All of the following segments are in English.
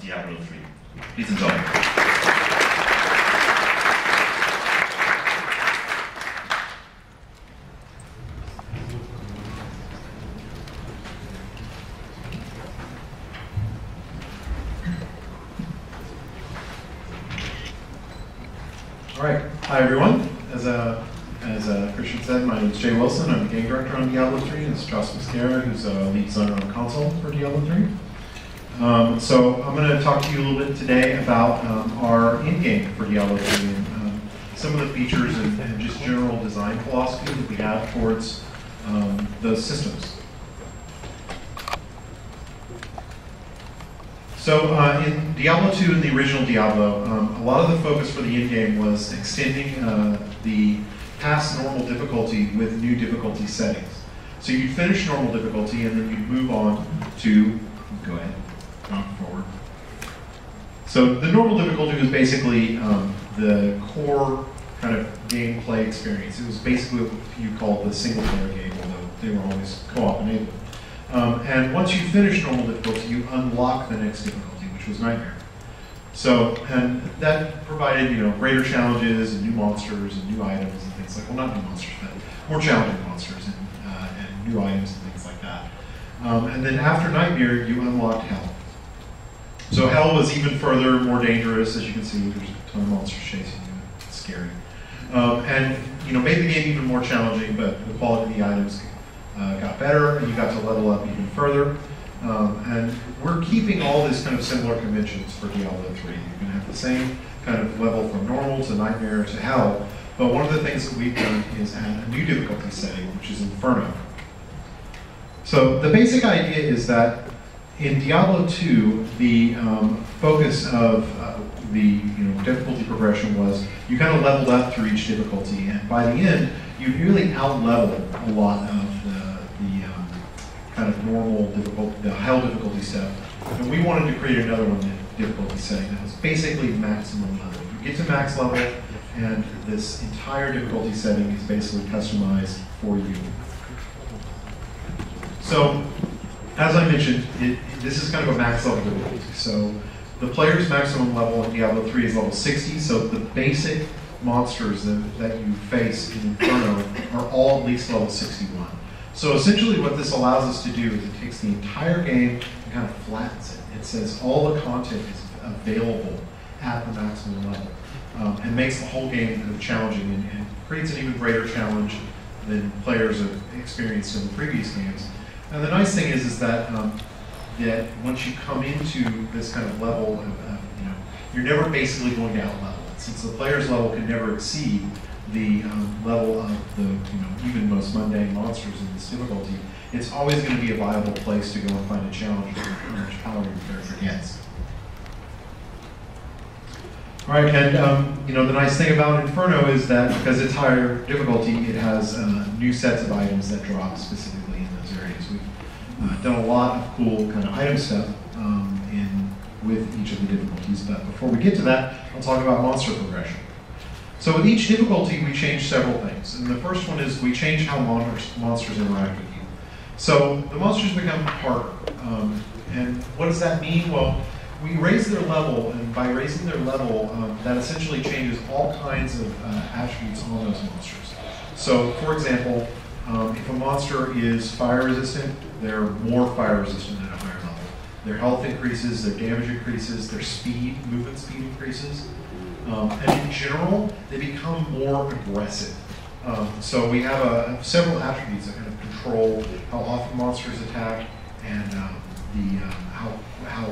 Diablo 3. Please enjoy. All right, hi everyone. As Christian said, my name is Jay Wilson. I'm the game director on Diablo 3, and this is Mosqueira, who's a lead designer on console for Diablo 3. So I'm going to talk to you a little bit today about our in-game for Diablo 3 and some of the features and just general design philosophy that we have towards those systems. So in Diablo 2 and the original Diablo, a lot of the focus for the in-game was extending the past normal difficulty with new difficulty settings. So you'd finish normal difficulty and then you'd move on to, go ahead, forward. So the normal difficulty was basically the core kind of gameplay experience. It was basically what you call the single player game, although they were always co-op enabled. And once you finish normal difficulty, you unlock the next difficulty, which was Nightmare. So, and that provided, greater challenges and new monsters and new items and things like, well, not new monsters, but more challenging monsters and new items and things like that. And then after Nightmare, you unlocked Hell. So Hell was even further, more dangerous, as you can see. There's a ton of monsters chasing you. It's scary. And made the game even more challenging, but the quality of the items got better, and you got to level up even further. And we're keeping all these kind of similar conventions for Diablo 3. You're going to have the same kind of level from normal to Nightmare to Hell, but one of the things that we've done is add a new difficulty setting, which is Inferno. So the basic idea is that in Diablo 2, the focus of the difficulty progression was you kind of leveled up through each difficulty, and by the end, you really out-leveled a lot of the kind of normal difficulty, the Hell difficulty stuff. And we wanted to create another difficulty setting that was basically maximum level. You get to max level, and this entire difficulty setting is basically customized for you. So, as I mentioned, this is kind of a max level difficulty. So, the player's maximum level in Diablo 3 is level 60, so the basic monsters that you face in Inferno are all at least level 61. So essentially what this allows us to do is it takes the entire game and kind of flattens it. It says all the content is available at the maximum level and makes the whole game kind of challenging and creates an even greater challenge than players have experienced in the previous games. And the nice thing is that that once you come into this kind of level, you're never basically going to out-level it. Since the player's level can never exceed the level of the even most mundane monsters in this difficulty, it's always going to be a viable place to go and find a challenge for how much power your character gets. All right, and the nice thing about Inferno is that because it's higher difficulty, it has new sets of items that drop specifically in those areas. We've done a lot of cool kind of item stuff with each of the difficulties, but before we get to that, I'll talk about monster progression. So with each difficulty, we change several things. And the first one is we change how monsters interact with you. So the monsters become harder. And what does that mean? Well, we raise their level, and by raising their level, that essentially changes all kinds of attributes on those monsters. So for example, if a monster is fire resistant, they're more fire resistant at a higher level. Their health increases, their damage increases, their speed, movement speed increases. And in general, they become more aggressive. So we have several attributes that kind of control how often monsters attack and how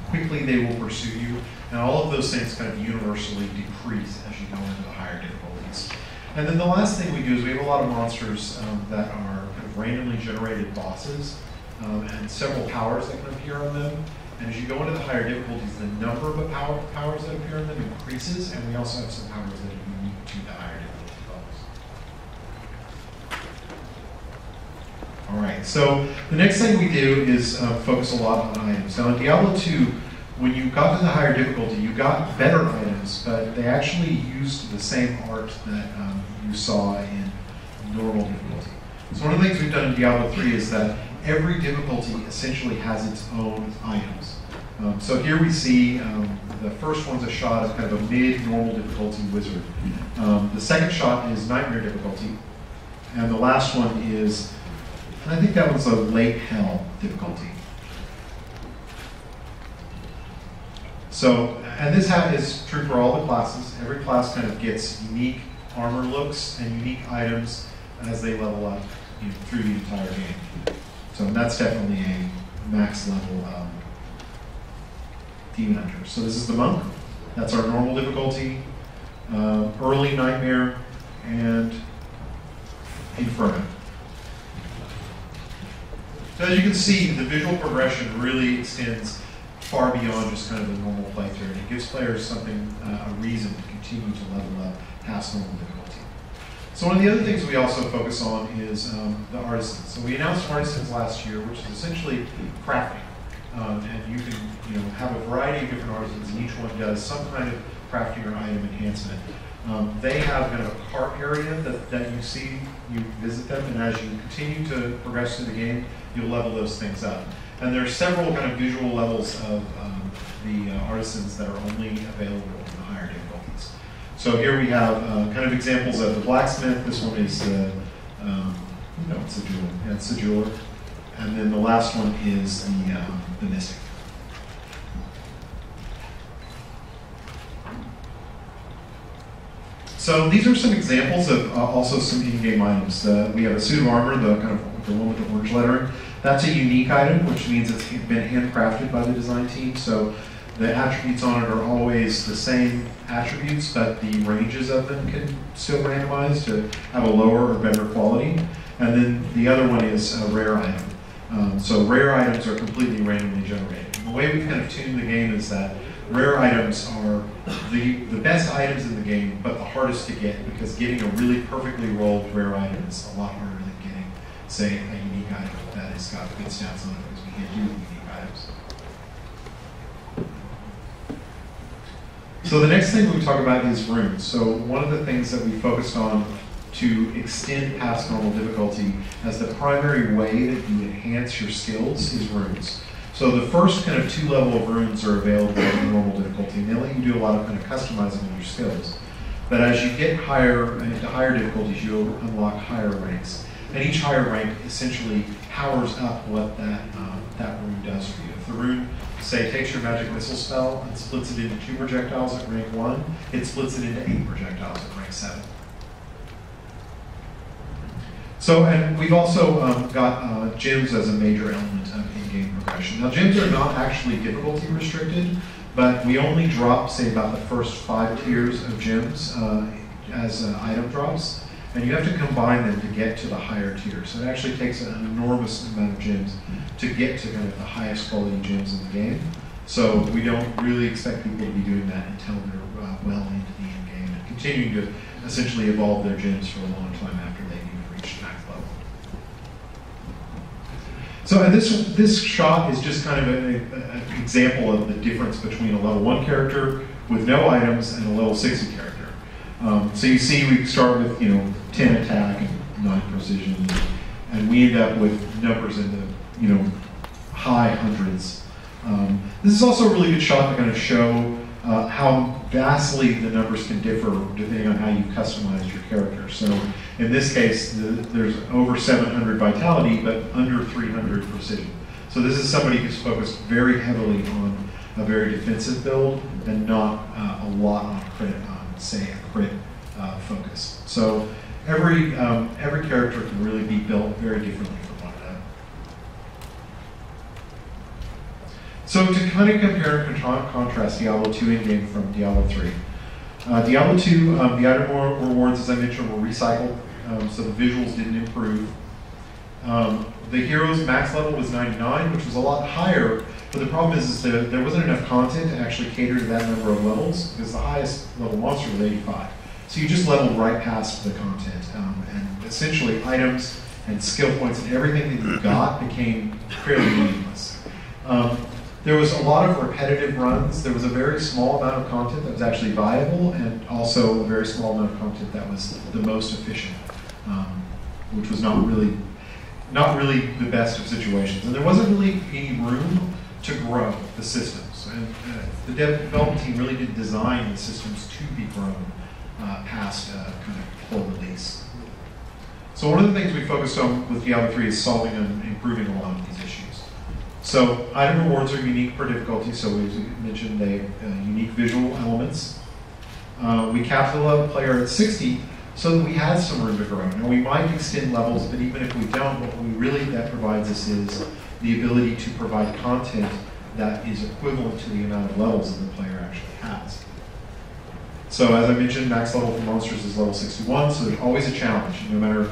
quickly they will pursue you. And all of those things kind of universally decrease as you go into the higher difficulties. And then the last thing we do is we have a lot of monsters that are kind of randomly generated bosses and several powers that can appear on them. And as you go into the higher difficulties, the number of powers that appear in them increases, and we also have some powers that are unique to the higher difficulty levels. All right, so the next thing we do is focus a lot on items. Now in Diablo 2, when you got to the higher difficulty, you got better items, but they actually used the same art that you saw in normal difficulty. So one of the things we've done in Diablo 3 is that every difficulty essentially has its own items. So here we see the first one's a shot of kind of a mid-normal difficulty wizard. The second shot is nightmare difficulty. And the last one is, I think that was a late hell difficulty. So, and this is true for all the classes. Every class kind of gets unique armor looks and unique items as they level up through the entire game. So that's definitely a max level demon hunter. So this is the monk. That's our normal difficulty, early nightmare, and Inferno. So as you can see, the visual progression really extends far beyond just kind of a normal playthrough, and it gives players something, a reason to continue to level up past normal difficulty. So one of the other things we also focus on is the artisans. So we announced artisans last year, which is essentially crafting, and you can have a variety of different artisans, and each one does some kind of crafting or item enhancement. They have kind of a cart area that you see, you visit them, and as you continue to progress through the game, you'll level those things up. And there are several kind of visual levels of the artisans that are only available in the higher difficulties. So here we have kind of examples of the blacksmith. This one is it's a jeweler. Yeah, it's a jeweler. And then the last one is the mystic. So these are some examples of also some in-game items. We have a suit of armor, the one with the orange lettering. That's a unique item, which means it's been handcrafted by the design team. So the attributes on it are always the same attributes, but the ranges of them can still randomize to have a lower or better quality. And then the other one is a rare item. So rare items are completely randomly generated. The way we've kind of tuned the game is that rare items are the best items in the game, but the hardest to get, because getting a really perfectly rolled rare item is a lot harder than getting, say, a unique item that has got good stats on it, because we can't do unique items. So the next thing we talk about is runes. So one of the things that we focused on to extend past normal difficulty as the primary way that you enhance your skills is runes. So the first kind of 2 level of runes are available in normal difficulty, and they let you do a lot of kind of customizing of your skills. But as you get higher into higher difficulties, you'll unlock higher ranks. And each higher rank essentially powers up what that rune does for you. If the rune, say, takes your magic missile spell and splits it into 2 projectiles at rank 1, it splits it into 8 projectiles at rank 7. So, and we've also got gems as a major element of in-game progression. Now, gems are not actually difficulty restricted, but we only drop, say, about the first 5 tiers of gems as item drops, and you have to combine them to get to the higher tiers. So it actually takes an enormous amount of gems to get to kind of the highest quality gems in the game. So we don't really expect people to be doing that until they're well into the end game and continuing to essentially evolve their gems for a long time after they've reached max level. So and this shot is just kind of an example of the difference between a level 1 character with no items and a level 60 character. So you see we start with 10 attack and 9 precision, and we end up with numbers in the high hundreds. This is also a really good shot to kind of show how vastly the numbers can differ depending on how you customize your character. So in this case, there's over 700 vitality, but under 300 precision. So this is somebody who's focused very heavily on a very defensive build and not a lot on crit, say a crit focus. So every character can really be built very differently from one another. So to kind of compare and contrast Diablo 2 in-game from Diablo 3. Diablo 2, the item rewards, as I mentioned, were recycled, so the visuals didn't improve. The hero's max level was 99, which was a lot higher, but the problem is that there wasn't enough content to actually cater to that number of levels, because the highest level monster was 85. So you just leveled right past the content, and essentially items and skill points and everything that you got became fairly meaningless. There was a lot of repetitive runs. There was a very small amount of content that was actually viable, and also a very small amount of content that was the most efficient, which was not really the best of situations. And there wasn't really any room to grow the system. systems. And the development team really did design the systems to be grown past kind of full release. So one of the things we focused on with Diablo 3 is solving and improving a lot of these issues. So item rewards are unique per difficulty, so as we mentioned, they have unique visual elements. We capped the level player at 60 so that we had some room to grow. Now we might extend levels, but even if we don't, that provides us is the ability to provide content that is equivalent to the amount of levels that the player actually has. So as I mentioned, max level for monsters is level 61, so there's always a challenge. No matter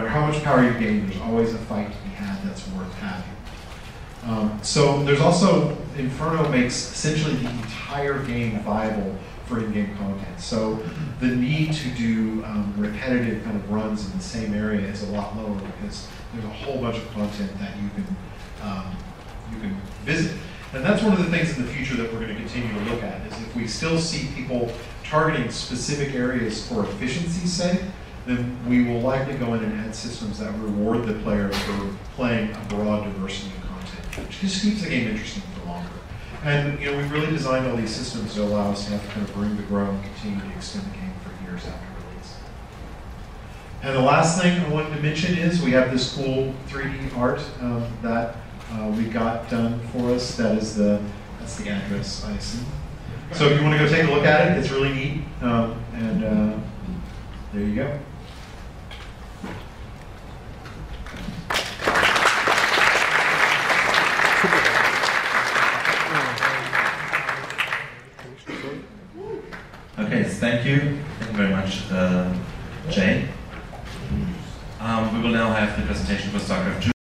how much power you gain, there's always a fight to be had that's worth having. So there's also, Inferno makes essentially the entire game viable for in-game content. So the need to do repetitive kind of runs in the same area is a lot lower because there's a whole bunch of content that you can visit. And that's one of the things in the future that we're going to continue to look at, is if we still see people targeting specific areas for efficiency's sake, then we will likely go in and add systems that reward the player for playing a broad diversity of content, which just keeps the game interesting for longer. And we've really designed all these systems to allow us to have kind of room to grow and continue to extend the game for years after release. And the last thing I wanted to mention is we have this cool 3D art that we got done for us. That's the address, I assume. So if you want to go take a look at it, it's really neat. And there you go. Okay, thank you. Thank you very much, Jay. We will now have the presentation for StarCraft 2.